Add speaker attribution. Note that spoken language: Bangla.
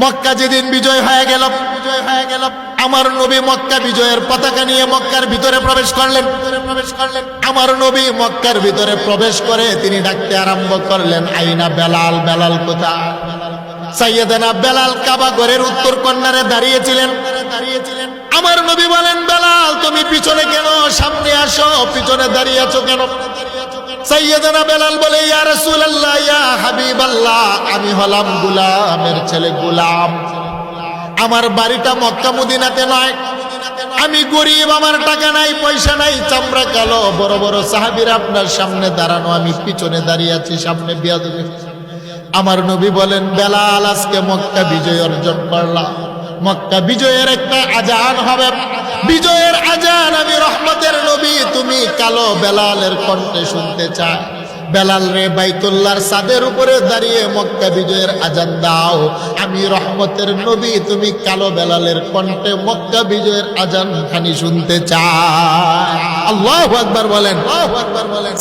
Speaker 1: মক্কা যেদিন বিজয় হয়ে গেল, আমার নবী মক্কা বিজয়ের পতাকা নিয়ে মক্কার ভিতরে প্রবেশ করলেন। আমার নবী মক্কার ভিতরে প্রবেশ করে তিনি ডাকতে আরম্ভ করলেন, আইনা বেলাল, বেলাল কোথায়? সাইয়েদানা বেলাল কাবা ঘরের উত্তর কর্নারে দাঁড়িয়েছিলেন। আমার নবী বলেন, বেলাল তুমি পিছনে কেন, সামনে আসো, পিছনে দাঁড়িয়ে আছো কেন? সাইয়েদানা বেলাল বলে, ইয়া রাসূলুল্লাহ, ইয়া হাবিবাল্লাহ, আমি হলাম গোলামের ছেলে, গোলাম। আমার বাড়িটা মক্কা মদিনাতে নয়, আমি গরিব, আমার টাকা নাই, পয়সা নাই, চামড়া কালো, বড় বড় সাহাবীরা আপনার সামনে দাঁড়ানো, আমি পিছনে দাঁড়িয়ে আছি, সামনে বিয়াদবি। আমার নবী বলেন, বেলাল আজকে মক্কা বিজয় অর্জন করলাম, মক্কা বিজয়ের একটা আজান হবে, বিজয়ের আজান আমি রহমতের নবী তুমি কালো বেলালের কণ্ঠে শুনতে চাই। বেলাল রে, বাইতুল্লাহর ছাদের উপরে দাঁড়িয়ে মক্কা বিজয়ের আজান দাও, আমি রহমতের নবী তুমি কালো বেলালের কণ্ঠে মক্কা বিজয়ের আজান খানি শুনতে চাই। আল্লাহু আকবার বলেন, আল্লাহু আকবার বলেন।